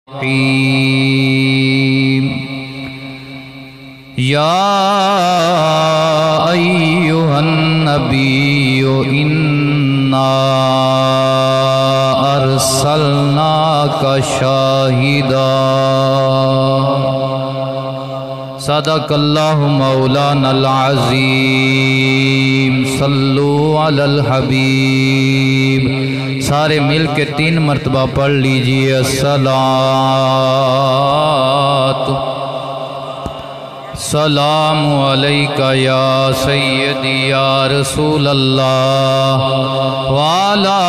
या अय्युहन नबिय्यु इन्ना अरसलनाका शाहिदा सदक़ल्लाहु मौलानल अज़ीम। सल्लु अलल हबीब। सारे मिल के 3 मरतबा पढ़ लीजिए अस्सलातु सलामु अलैका या सय्यदी या रसूल अल्लाह वाला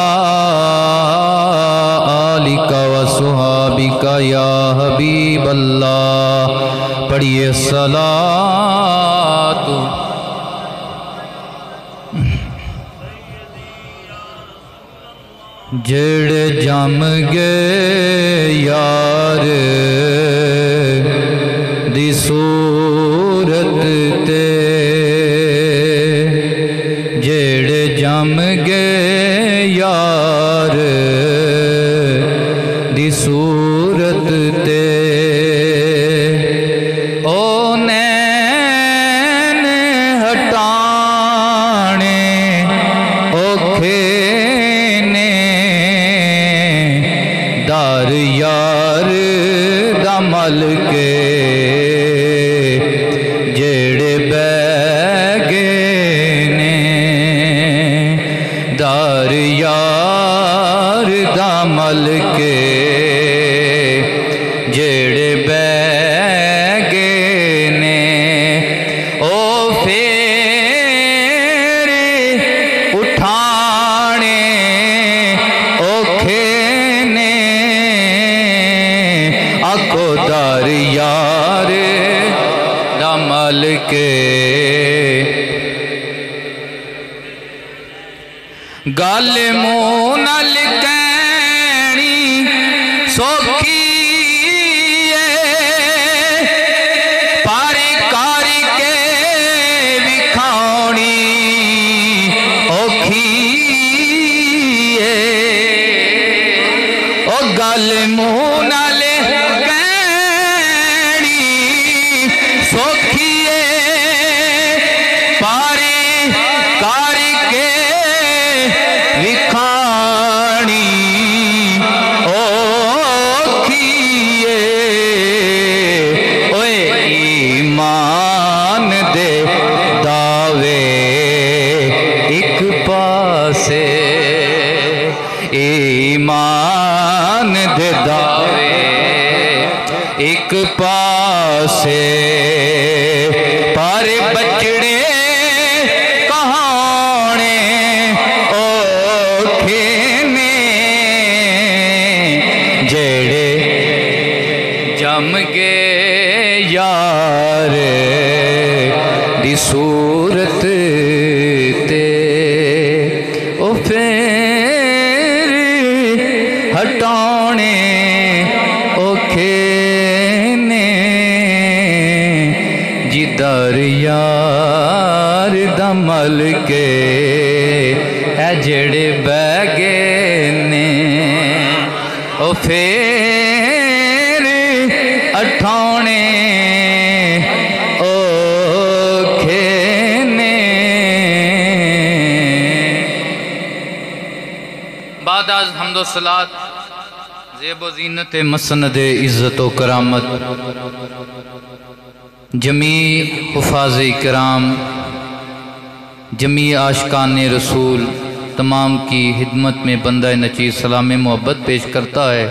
आलिका व सुहाबिका या हबीब अल्लाह। पढ़िए सलातु जेड़े जम गए यार दी सूरत ते, जेड़े जम गए यार दी सूरत ते, ओ नैन हटाने औखे ने दार यार दमल के, जेड़े बैगे ने दार यार दमल के, जेड़े बैगे ने ओ फेर उठाने औखे ने आखो दार यार दमल के। गल मुँह नाल कहनी सौखी है, पर करके विखानी औखी है। ओ गल मुँह नाल कहनी सौखी है, पर करके विखानी औखी है। ओए ईमान दे दावे एक पासे, ईमान दे दावे एक पासे, पर बचड़े कहाने औखे ने जेड़े जम गए यार दी सूरत ते, ओ फेर हटाने औखे ने जिधर यार दमल के है, जेड़े बैगे ने ओ फेर अठाने औखे ने। बाद हम्दो सलात ज़ेब व ज़ीनत मसनद इज़्ज़त व करामत जमी हुफ़ाज़ इकराम, जमी आशिकान रसूल तमाम की हिदमत में बंदा नची सलाम मोहब्बत पेश करता है।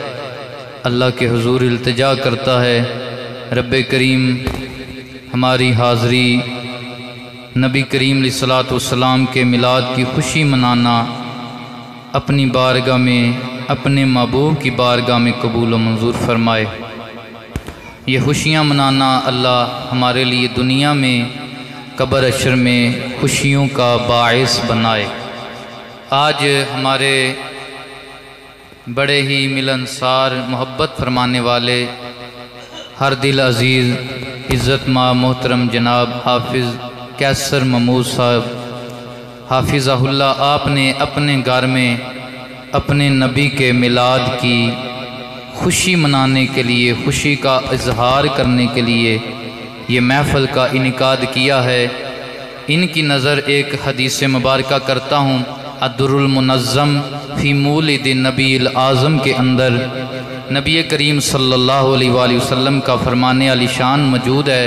अल्लाह के हुजूर इल्तिजा करता है, रब्बे करीम हमारी हाज़री नबी करीम अलैहिस्सलातु वस्सलाम के मिलाद की खुशी मनाना अपनी बारगाह में, अपने महबूब की बारगाह में कबूल व मंजूर फरमाए। ये खुशियाँ मनाना अल्लाह हमारे लिए दुनिया में कब्र अशर में खुशियों का बाइस बनाए। आज हमारे बड़े ही मिलनसार मोहब्बत फरमाने वाले हर दिल अज़ीज़ इज़्ज़त माँ मोहतरम जनाब हाफिज़ कैसर महमूद साहब हाफिज़हुल्लाह, आपने अपने घर में अपने नबी के मिलाद की खुशी मनाने के लिए, खुशी का इजहार करने के लिए ये महफ़िल का इनेकाद किया है। इनकी नज़र एक हदीस मुबारक करता हूँ, अद्दुरुल मुनज़्ज़म फ़ी मौलिद नबील आज़म के अंदर नबी करीम सल्लल्लाहु अलैहि वसल्लम का फरमाने वाली शान मौजूद है।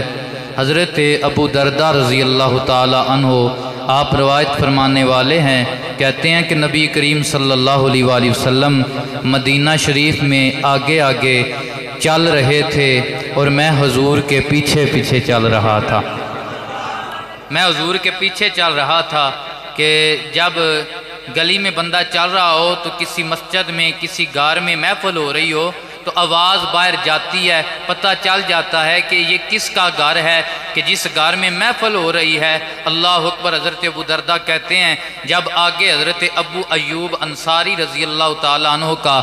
हज़रत अबू दरदा रज़ी अल्लाह ताला अन्हो आप रवायत फरमाने वाले हैं, कहते हैं कि नबी करीम सल्लल्लाहु अलैहि वसल्लम मदीना शरीफ में आगे आगे चल रहे थे और मैं हुजूर के पीछे पीछे चल रहा था। मैं हुजूर के पीछे चल रहा था कि जब गली में बंदा चल रहा हो तो किसी मस्जिद में, किसी गार में महफिल हो रही हो तो आवाज़ बाहर जाती है, पता चल जाता है कि ये किसका घर है, कि जिस घर में महफिल हो रही है। अल्लाह अकबर। हज़रत अबू दरदा कहते हैं जब आगे हज़रत अबू अयूब अंसारी रज़ी अल्लाह ताला अन्हु का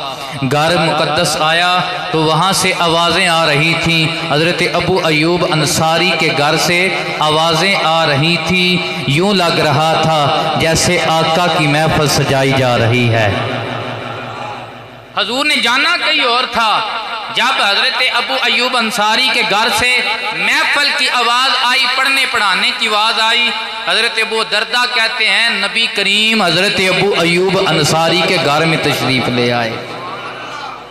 घर मुक़द्दस आया तो वहाँ से आवाज़ें आ रही थीं। हज़रत अबू अयूब अंसारी के घर से आवाज़ें आ रही थी, यूँ लग रहा था जैसे आका की महफिल सजाई जा रही है। हजूर ने जाना कहीं और था। जब हजरत अबू अयूब अंसारी के घर से महफिल की आवाज़ आई, पढ़ने पढ़ाने की आवाज़ आई, हजरत अबू दरदा कहते हैं नबी करीम हजरत अबू अयूब अंसारी के घर में तशरीफ़ ले आए।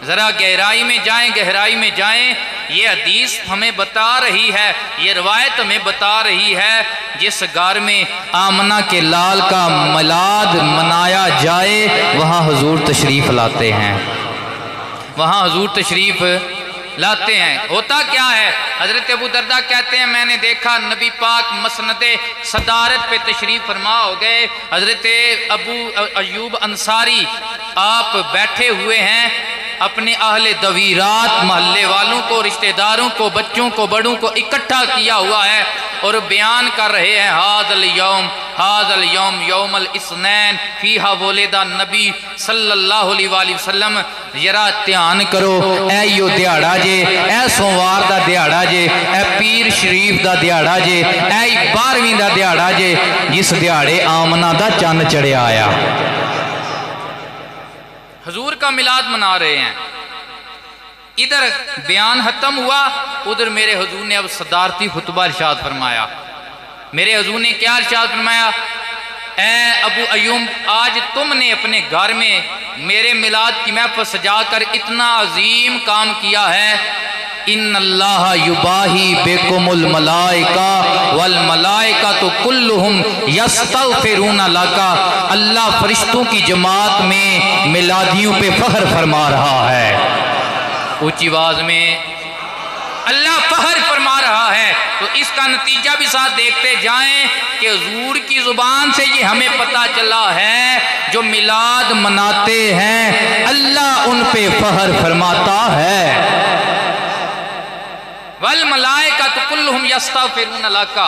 ज़रा गहराई में जाएं, गहराई में जाएं। ये हदीस हमें बता रही है, ये रवायत हमें बता रही है जिस घर में आमना के लाल का मिलाद मनाया जाए वहाँ हुजूर तशरीफ़ लाते हैं, वहाँ हुजूर तशरीफ़ लाते हैं। होता क्या है, हज़रत अबू दरदा कहते हैं मैंने देखा नबी पाक मसनदे सदारत पे तशरीफ़ फरमा हो गए। हज़रत अबू अयूब अंसारी आप बैठे हुए हैं, अपने अहले दवीरात महल्ले वालों को, रिश्तेदारों को, बच्चों को, बड़ों को इकट्ठा किया हुआ है और बयान कर रहे हैं हाज़ल यौम यौमल इस्नैन फीहा वुलिदा नबी सल्लल्लाहु अलैहि वसल्लम। जरा ध्यान करो, ऐ यो दिहाड़ा जे, ऐ सोमवार दा दिहाड़ा जे, ऐ पीर शरीफ दा दिहाड़ा जे, ऐ 12वीं दा दिहाड़ा जे जिस दिहाड़े आमना दा चंद चढ़िया आया। हुजूर का मिलाद मना रहे हैं। इधर बयान खत्म हुआ, उधर मेरे हुजूर ने अब सदारती खुतबा इरशाद फरमाया। मेरे हुजूर ने क्या इरशाद फरमाया, ऐ अबू अयूब आज तुमने अपने घर में मेरे मिलाद की महफिल सजाकर इतना अजीम काम किया है। इन्नल्लाह युबाही बेकुमुल मलाइका वल मलाइका तो कुल्लुहुम यस्तगफिरूना लका। अल्लाह फरिश्तों की जमात में मिलादियों पे फख्र फरमा रहा है। ऊंची आवाज में अल्लाह फख्र फरमा रहा है। तो इसका नतीजा भी साथ देखते जाएं कि हुजूर की जुबान से ये हमें पता चला है जो मिलाद मनाते हैं अल्लाह उन पे फख्र फरमाता है। वल मलाइका तो कुल्लुहुम यस्तगफिरूना लका।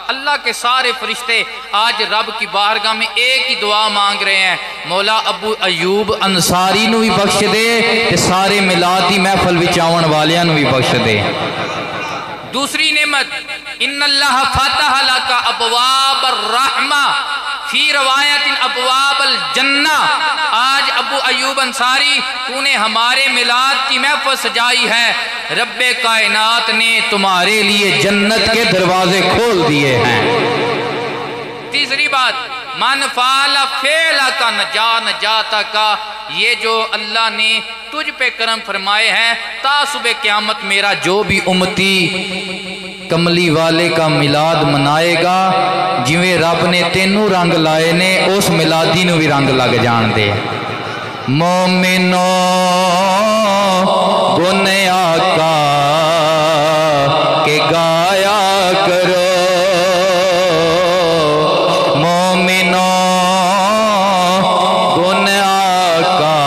अल्लाह के सारे फरिश्ते आज रब की बारगाह में एक ही दुआ मांग रहे हैं, मौला अबू अयूब अंसारी नू भी बख्श दे ते सारे मिलाद दी महफिल विच आउण वालियां नू भी बख्श दे। दूसरी नेमत इन्नल्लाह फतह लका अबवाबर रहमा फी रवायतिन अबवाबल जन्ना। आज अबू अयूब अंसारी तूने हमारे मिलाद की महफिल सजाई है, रब्बे कायनात ने तुम्हारे लिए जन्नत के दरवाजे खोल दिए हैं। तीसरी बात मन फाला फेला का नजाता का, ये जो अल्लाह ने तुझ पे करम फरमाए हैं ता सुबह क़यामत मेरा जो भी उम्मती कमली वाले का मिलाद मनाएगा जिवें रब ने तेनू रंग लाए ने उस मिलादी नू भी रंग लग जान दे। मोमिनो गुन आका के गाया करो, मोमिनो गुन आका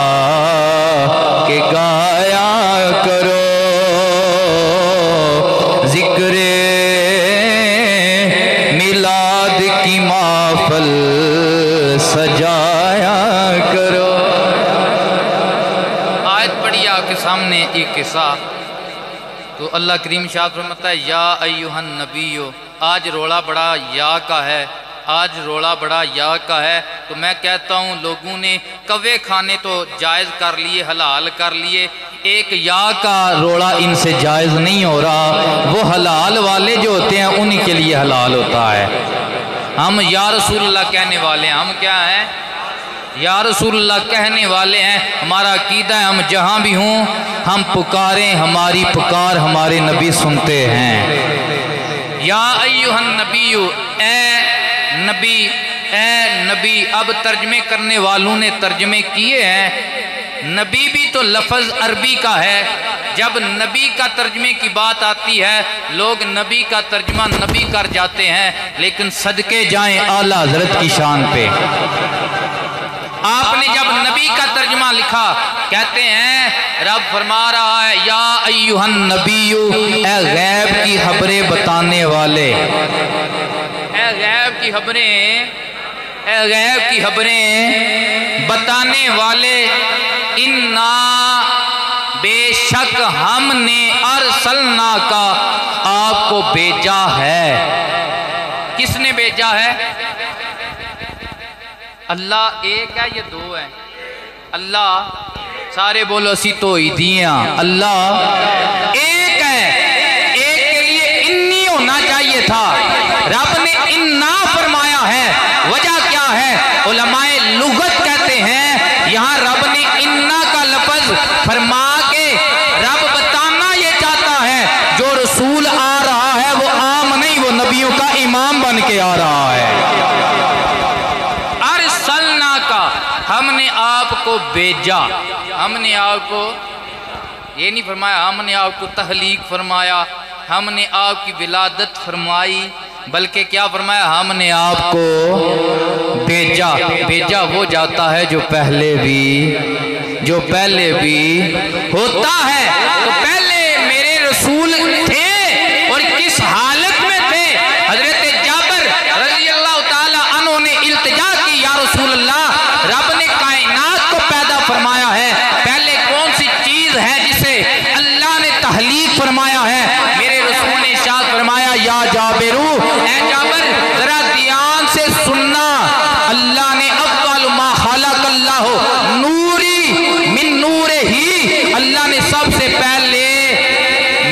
के गाया करो, जिक्र मिलाद की महफिल सजाया करो। के सामने एक किस्सा तो अल्लाह करीम शाह फरमाता है या अय्युहन नबीयो। आज रोला बड़ा या का है, आज रोड़ा बड़ा या का है। तो मैं कहता हूँ लोगों ने कव्वे खाने तो जायज़ कर लिए, हलाल कर लिए, एक या का रोड़ा इनसे जायज़ नहीं हो रहा। वो हलाल वाले जो होते हैं उन्हीं के लिए हलाल होता है। हम या रसूलुल्लाह कहने वाले हैं, हम क्या हैं? या रसूलुल्लाह कहने वाले हैं। हमारा अकीदा है हम जहाँ भी हों हम पुकारें, हमारी पुकार हमारे नबी सुनते हैं। या अय्युहन नबीयु, ए नबी, ए नबी। अब तर्जमे करने वालों ने तर्जमे किए हैं। नबी भी तो लफ्ज़ अरबी का है। जब नबी का तर्जमे की बात आती है लोग नबी का तर्जमा नबी कर जाते हैं, लेकिन सदके जाएं आला हज़रत की शान पे। आपने जब नबी का तर्जमा लिखा, कहते हैं रब फरमा रहा है या अय्युहन नबीयु, ए गैब की खबरें बताने वाले, ए गैब की खबरें, ए गैब की खबरें बताने वाले। इन्ना बेशक हमने अरसलना का आपको भेजा है। किसने भेजा है? अल्लाह एक है या दो है? अल्लाह, सारे बोलो असी तो ही दिया। अल्लाह एक है, एक के लिए इन्नी होना चाहिए था, रब ने इन्ना फरमाया है। वजह क्या है? उलमाए लुगत कहते हैं यहाँ रब ने इन्ना का लफ्ज फरमा के रब बताना ये चाहता है जो रसूल आ रहा है वो आम नहीं, वो नबियों का इमाम बन के आ रहा है। हमने आपको भेजा, हमने आपको ये नहीं फरमाया हमने आपको तहलीक फरमाया, हमने आपकी विलादत फरमाई, बल्कि क्या फरमाया? हमने आपको भेजा। भेजा वो जाता है जो पहले भी होता है। तो पहले मेरे रसूल थे और किस हालत में थे? हजरत जाबर रज़ी अल्लाह ताला अन्हु ने इल्तिजा की, या रसूल अल्लाह, रब ने कायनात को पैदा फरमाया है, पहले कौन सी चीज है जिसे अल्लाह ने तहलीक फरमाया है? मेरे रसूल ने इरशाद फरमाया या जाबिरू, ए जाबर जरा ध्यान से सुनना, अल्लाह ने अव्वल मा खलक़ल्लाहु नूरी मिन नूरिही, अल्लाह ने सबसे पहले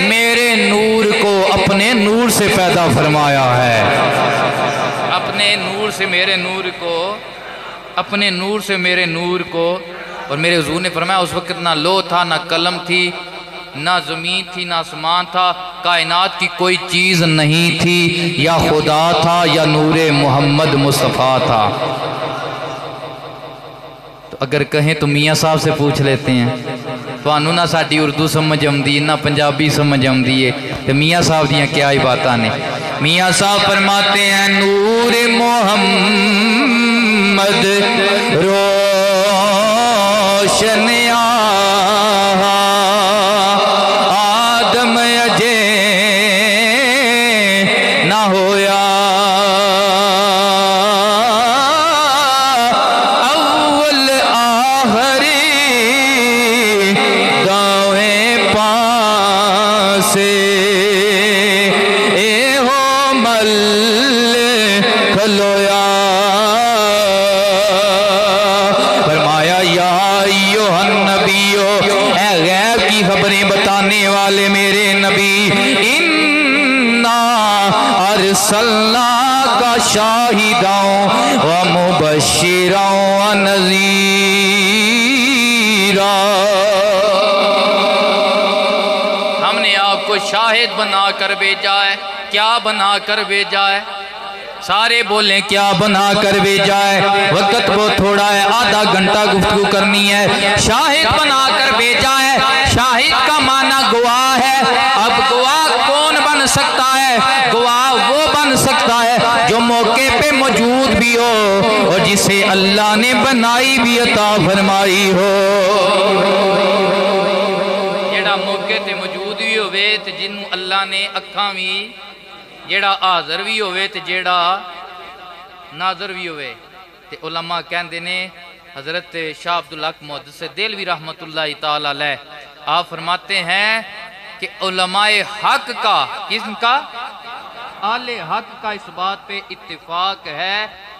मेरे नूर को अपने नूर से पैदा फरमाया है। अपने नूर से मेरे नूर को, अपने नूर से मेरे नूर को। और मेरे हुजूर ने फरमाया उस वक्त ना लो था, ना कलम थी, ना ज़मीन थी, ना आसमान था, कायनात की कोई चीज़ नहीं थी, या खुदा था या नूरे मोहम्मद मुस्तफ़ा था। तो अगर कहें तो मियाँ साहब से पूछ लेते हैं, थानू ना साडी उर्दू समझ आती ना पंजाबी समझ आती है, तो मियाँ साहब दियाँ क्या ही बातां ने। मियाँ साहब फरमाते हैं नूरे मोहम्मद रोशन आदम अजे ना होया, अव्वल आखरी दावे पासे ए हो मल खलोया। फरमाया या अय्युहन नबियो, ए गैब की खबरें बताने वाले मेरे नबी, इन्ना अरसलना का शाहिदां व मुबश्शिरां व नज़ीरा, हमने आपको शाहिद बनाकर भेजा है। क्या बनाकर भेजा है? सारे बोलें क्या बना कर भेजा है? वक्त बहुत थोड़ा है, आधा घंटा गुफ्तगू करनी है। शाहिद बना कर भेजा है। शाहिद का माना गवाह है। अब गवाह कौन बन सकता है? गवाह वो बन सकता है जो मौके पे मौजूद भी हो और जिसे अल्लाह ने बनाई भी अता फरमाई हो। जेड़ा मौके ते मौजूद भी होवे ते जिन्नू अल्लाह ने अखां भी, जेड़ा हाज़र भी होवे ते जेड़ा नाज़र भी होवे। ते उलमा कहते ने, हज़रत शाह अब्दुल हक मुहद्दिस देलवी रहमतुल्लाह ताला अलैह आप फरमाते हैं कि उलमाए हक का, किसका? आले हक का इस बात पे इत्तिफाक है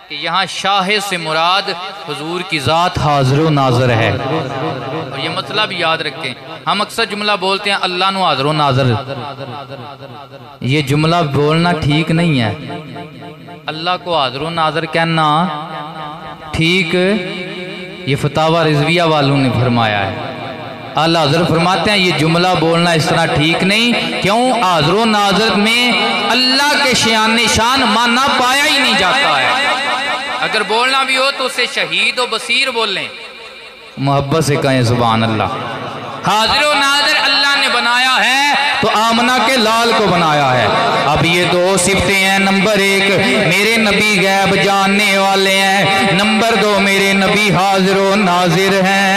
कि यहाँ शाह से मुराद हुजूर की ज़ात हाज़िर व नाज़िर है। और ये मतलब याद रखें, हम अक्सर जुमला बोलते हैं अल्लाह नु हाज़िर व नाज़िर, ये जुमला बोलना ठीक नहीं है। अल्लाह को हाज़िर व नाज़िर कहना ठीक, ये फतावा रिजविया वालों ने फरमाया है। आला हज़रत फरमाते हैं ये जुमला बोलना इस तरह ठीक नहीं। क्यों? हाज़िर व नाज़िर में अल्लाह के शान शान माना पाया ही नहीं जाता है। अगर बोलना भी हो तो उसे शहीद व बसीर बोलें, मोहब्बत से कहें सुभान अल्लाह। हाज़िर व नाज़िर अल्लाह ने बनाया है तो आमना के लाल को बनाया है। अब ये दो सिफतें हैं। नंबर एक, मेरे नबी गैब जानने वाले हैं। नंबर दो, मेरे नबी हाज़िर व नाज़िर हैं,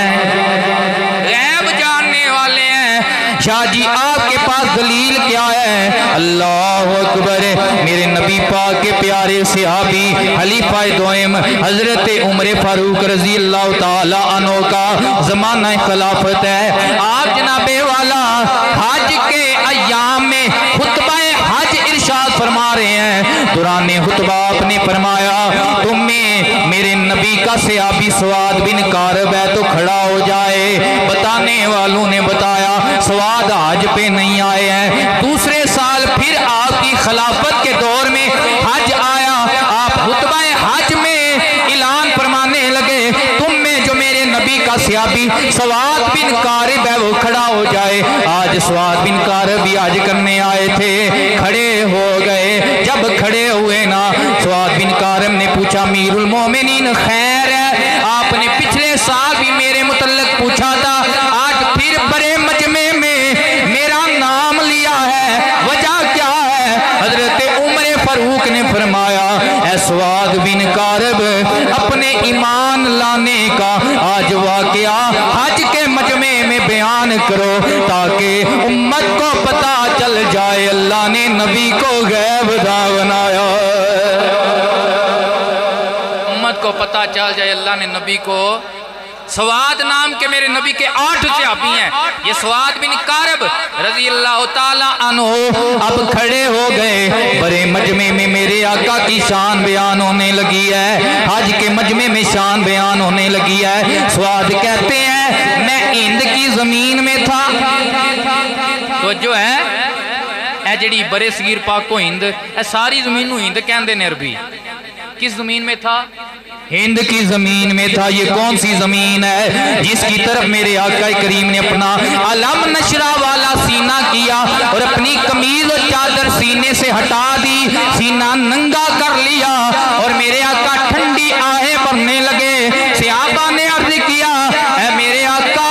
गैब जानने वाले हैं। शाह जी आपके पास दलील क्या है? अल्लाह अकबर। मेरे नबी पाक के प्यारे सहाबी खलीफा दोयम हजरत उमर फारूक रजी अल्लाह ताला अन्हु का ज़माना खिलाफत है। आप जनाबे वाला हज के अय्याम में खुतबा हज इरशाद फरमा रहे हैं। दुराने खुतबा आपने फरमाया, तुम्हें मेरे नबी का सहाबी सवाद बिन कारब है तो खड़ा हो जाए। बताने वालों ने बताया सवाद हज पे नहीं आए हैं। दूसरे साल फिर आपकी खिलाफत के दौर में हज आया। आप खुतबा हज में ऐलान फरमाने लगे, तुम में जो मेरे नबी का सहाबी सवाद बिन कारब है वो खड़ा हो जाए। आज सवाद बिन कारब भी हज करने आए थे, खड़े हो गए। जब खड़े हुए ना, सवाद बिन कारब ने पूछा, अमीरुल मोमिनीन खैर है? आपने पिछले साल भी मेरे मुतल्लिक पूछा था, आज फिर बड़े मजमे में मेरा नाम लिया है, वजह क्या है? हजरत उमर फारूक ने फरमाया, ऐ सवाद बिन कारब, अपने ईमान लाने का आज वाकया हज के मजमे में बयान करो ताकि उम्मत को पता चल जाए अल्लाह ने नबी को गैब दा बनाया। उम्मत को पता चल जाए अल्लाह ने नबी को। सवाद नाम के मेरे नबी के 8 सहाबी हैं। ये सवाद बिन कारब रजी अल्लाह ताला अन्हु अब खड़े हो गए। बड़े मजमे में मेरे आका की शान बयान होने लगी है, हज के मजमे में शान बयान होने लगी है। सवाद कहते हैं, मैं हिंद की जमीन में था। तो जो है जी बड़े सगीर पाको हिंद, सारी जमीन हिंद कहते हैं अरबी। किस जमीन में था? हिंद की जमीन में था। ये कौन सी जमीन है जिसकी तरफ मेरे आका करीम ने अपना अलम नशरा वाला सीना किया और अपनी कमीज और चादर सीने से हटा दी, सीना नंगा कर लिया और मेरे आका ठंडी आहें भरने लगे। सहाबा ने अर्ज किया, है मेरे आका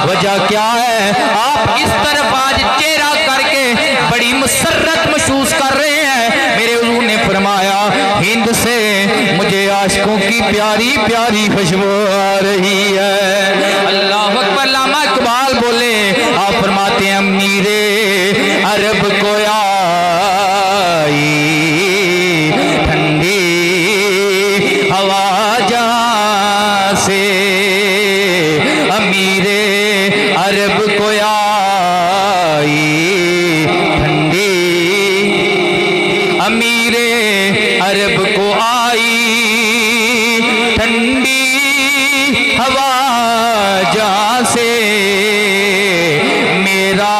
वजह क्या है? आप इस तरफ आज चेहरा करके बड़ी मुसर्रत महसूस कर रहे हैं। मेरे हुजूर ने फरमाया, हिंद से मुझे आशिकों की प्यारी प्यारी खुशबू आ रही है। अल्लाह अकबर। लामा इकबाल बोले, आप फरमाते हैं, अमीरे अरब को आई ठंडी हवा जहां से, अमीरे अरब को आई ठंडी, अमीरे अरब को आई ठंडी हवा जहां से, मेरा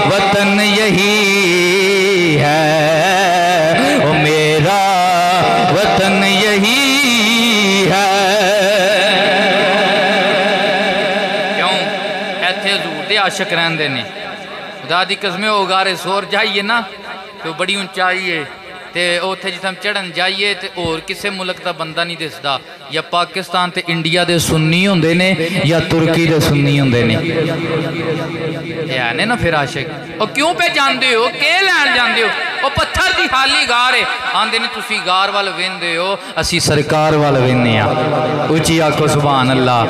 वतन यही है, ओ मेरा वतन यही है। क्यों? इत्थे हजूर दे आशिक रहंदे ने। खुदा दी कसम उगारे सोर जाइए ना तो बड़ी ऊंचाई है, तो उत्थे जिथे हम चढ़न जाइए तो होर किसी मुल्क का बंदा नहीं दिसदा। या पाकिस्तान ते इंडिया दे सुन्नी होंदे ने या तुर्की दे सुन्नी होंदे ने। है ने ना फिर आशिक। और क्यों पे जाते हो? के लैन जाते हो? वो पत्थर की खाली गार है। आंदे ने तुसी गार वाल वेंदे हो, असी सरकार वाल वेंदे आ। उची आखो सुभान अल्लाह।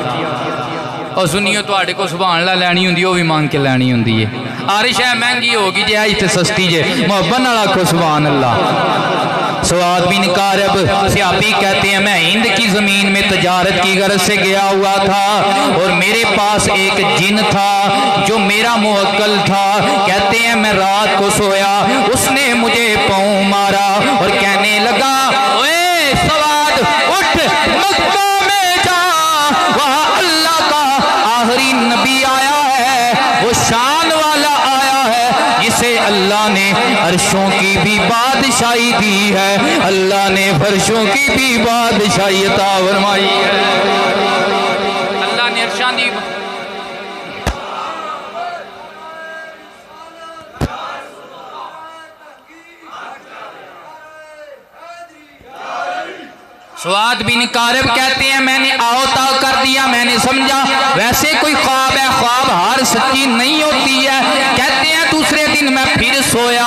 और सुनियो तुहाडे को सुभान अल्लाह लैनी हुंदी, वो भी मांग के लैनी हुंदी है। आरिश है महंगी होगी जे, इतने सस्ती जे, मोहब्बत नाल आखो सुभान अल्लाह। सवाद बिन कारब सहाबी कहते हैं, मैं हिंद की जमीन में तजारत की गरज से गया हुआ था और मेरे पास एक जिन था जो मेरा मुवक्कल था। कहते हैं मैं रात को सोया, उसने मुझे पाँव लगा, ओए सवाद उठ मक्का में जा, वहाँ अल्लाह का आखिरी नबी आया है, वो शान वाला आया है जिसे अल्लाह ने अर्शों की भी बादशाही दी है, अल्लाह ने फर्शों की भी बादशाही अता फरमाई है। अल्लाह ने अर्शां दी स्वाद बिन कारब कहते हैं मैंने आओ ताओ कर दिया, मैंने समझा वैसे कोई ख्वाब है, ख्वाब हार सच्ची नहीं होती है। कहते हैं दूसरे दिन मैं फिर सोया,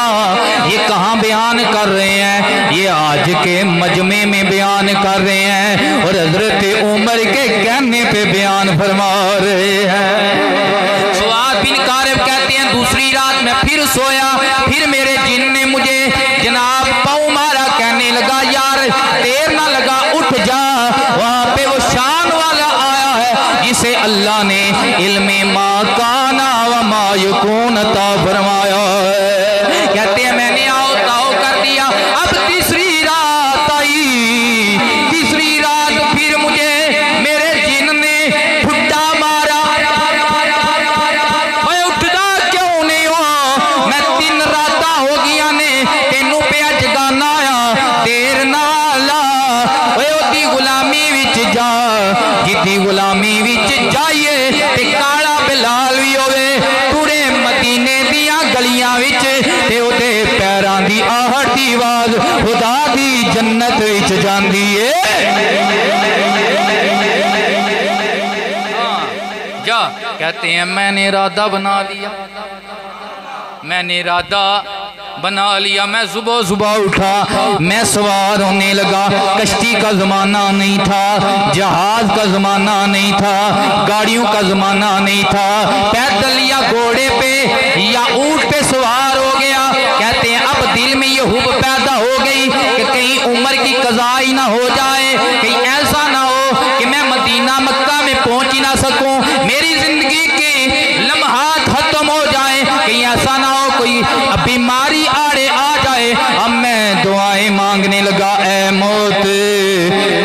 ये कहाँ बयान कर रहे हैं, ये आज के मजमे में बयान कर रहे हैं और हजरत उमर के कहने पे बयान फरमा रहे हैं। स्वाद बिन कारब कहते हैं दूसरी रात मैं फिर सोया, फिर मेरे जिन ने मुझे जनाब पाँव मारा, कहने लगा यार देर ना लगा उठ जा, वहाँ पे वो शान वाला आया है जिसे अल्लाह ने इल्मे मा काना व मा यकून अता फरमाया है। कहते हैं मैंने आओ ताओ कर दिया। अब तीसरी रात आई, तीसरी रात फिर मुझे मेरे जिन ने ठुड्डा मारा, मैं उठदा क्यों नहीं हो, मैं 3 रात हो गया ने तेनू पे जगाना आया, देर ना ला, ओदी गुलामी विच जा, जिदी गुलामी विच जाइए ते काला बिलाल भी होवे, पूरे मदीने दियां गलियां विच ते ओदे पैरां दी आहट दी आवाज खुदा दी जन्नत विच जांदी है। जा कहते हैं मैंने इरादा बना लिया, मैंने इरादा बना लिया, मैं सुबह सुबह उठा, मैं सवार होने लगा। कश्ती का ज़माना नहीं था, जहाज का ज़माना नहीं था, गाड़ियों का ज़माना नहीं था, पैदल या घोड़े पे या ऊँट पे सवार हो गया। कहते हैं अब दिल में ये हुब पैदा हो गई कि कहीं उम्र की कज़ा ही ना हो जाए, कहीं ऐसा ना हो कि मैं मदीना मक्का में पहुँच ही ना सकूँ, मेरी ज़िंदगी के लम्हात खत्म हो जाए, कहीं ऐसा ना हो कोई बीमारी आड़े आ जाए। अब मैं दुआएं मांगने लगा, ऐ मौत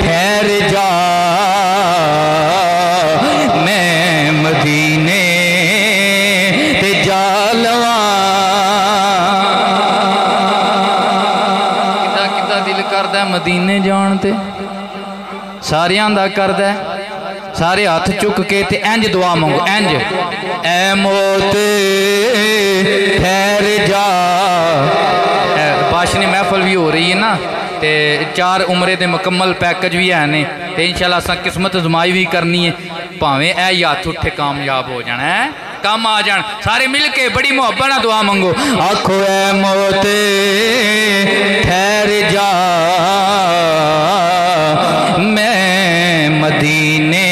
ठहर जा, मैं मदीने ते जा लवा। किदा किदा दिल करदा मदीने जान ते, सारियां दा करदा, सारे हाथ चुक के ते इंज दुआ मंगो, इंज ऐ मौत ठहर जा। भाषणी महफल भी हो रही है ना, ते 4 उमरे दे मुकम्मल पैकेज भी है ने, ते इंशाल्लाह असां किस्मत अजमाई भी करनी है, भावें ऐ हत्थ उठे कामयाब हो जाना है, कम आ जान। सारे मिल के बड़ी मुहब्बत नाल दुआ मंगो, आखो ऐ मौत ठहर जा, मैं मदीने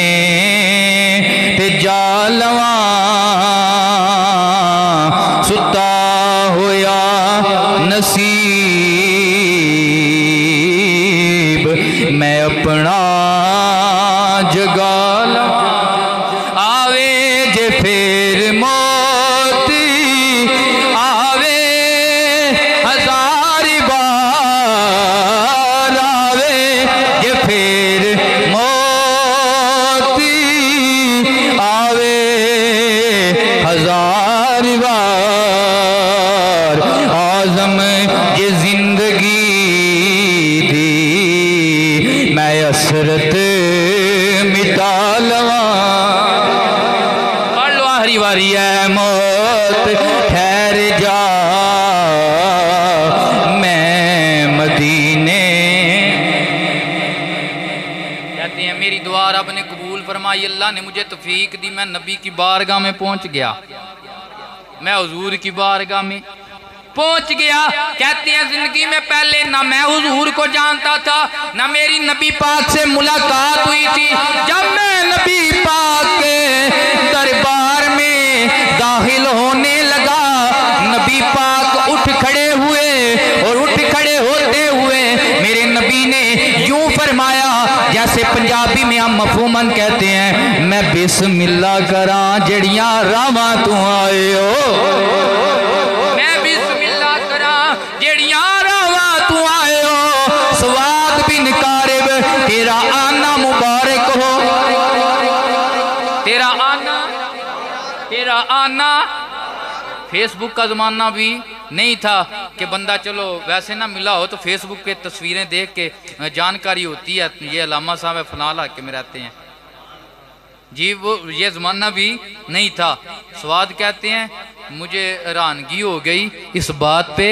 ते जा लवा, सुता होया नसीब मैं अपना जगा लवा, आवे जे फिर मौत आवे हजार बार, आवे जे फिर मौत आवे हजार बार, आजम ये जिंदगी दी मैं असरत मिटा लवा। पढ़ लो आखिरी बारी, है मौत ठहर जा, मैं मदीने। कहते हैं मेरी दुआ रब ने कबूल फरमाई, अल्लाह ने मुझे तौफीक दी, मैं नबी की बारगाह में पहुंच गया, मैं हुजूर की बारगाह में पहुंच गया। कहते हैं जिंदगी में पहले ना मैं हुजूर को जानता था, ना मेरी नबी पाक से मुलाकात हुई थी। जब मैं नबी पाक के दरबार में दाखिल होने लगा, नबी पाक उठ खड़े हुए और उठ खड़े होते हुए मेरे नबी ने यूं फरमाया, जैसे पंजाबी में हम मफहूमन कहते हैं, मैं बिस्मिल्लाह करा जड़ियां रावां तू आए हो, मैं बिस्मिल्लाह करा जड़ियां रावां तू आए हो, आना। फेसबुक का ज़माना भी नहीं था कि बंदा चलो वैसे ना मिला हो तो फेसबुक पे तस्वीरें देख के जानकारी होती है ये अलामा साहब है फलां इलाके में रहते हैं जी, वो ये ज़माना भी नहीं था। स्वाद कहते हैं मुझे हैरानगी हो गई इस बात पे,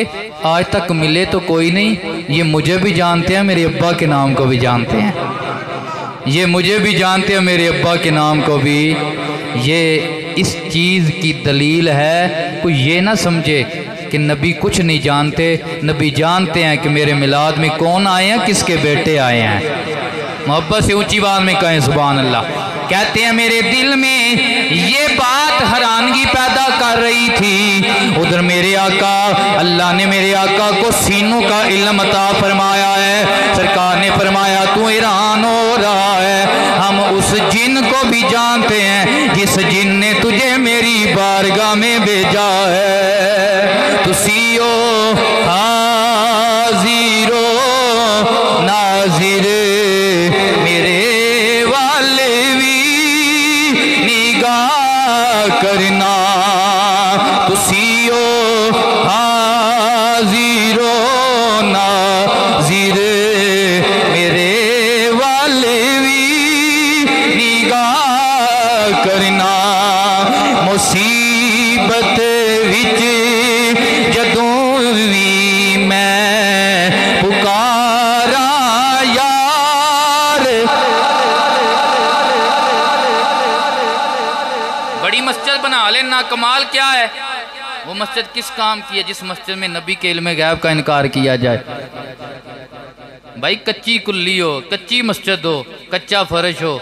आज तक मिले तो कोई नहीं, ये मुझे भी जानते हैं, मेरे अब्बा के नाम को भी जानते हैं, ये मुझे भी जानते हैं, मेरे अब्बा के नाम को भी। ये इस चीज़ की दलील है, कोई ये ना समझे कि नबी कुछ नहीं जानते, नबी जानते हैं कि मेरे मिलाद में कौन आए हैं, किसके बेटे आए हैं। मोहब्बत से ऊंची बात में कहें सुभान अल्लाह। कहते हैं मेरे दिल में ये बात हैरानगी पैदा कर रही थी, उधर मेरे आका, अल्लाह ने मेरे आका को सीनों का इल्म अता फरमाया है। सरकार ने फरमाया तू हैरान हो रहा है, हम उस जिन को भी जानते हैं जिस जिन ने तुझे मेरी बारगाह में भेजा है। तुसीओ हाजिरो नाजिर मेरे वाले भी निगाह करना। तुसीओ हाजिरो नाजिर मेरे वाले भी निगाह करना। मुसीबत विच जदों भी मैं पुकारा यार। बड़ी मस्जिद बना लेना, कमाल क्या है? वो मस्जिद किस काम की है जिस मस्जिद में नबी के इल्म गैब का इनकार किया जाए? भाई कच्ची कुल्ली हो, कच्ची मस्जिद हो, कच्चा फर्श हो,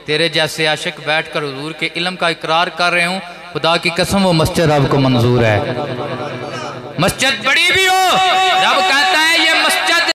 तेरे जैसे आशिक बैठ कर हुजूर के इल्म का इकरार कर रहे हूँ, खुदा की कसम वो मस्जिद रब को मंजूर है। मस्जिद बड़ी भी हो, रब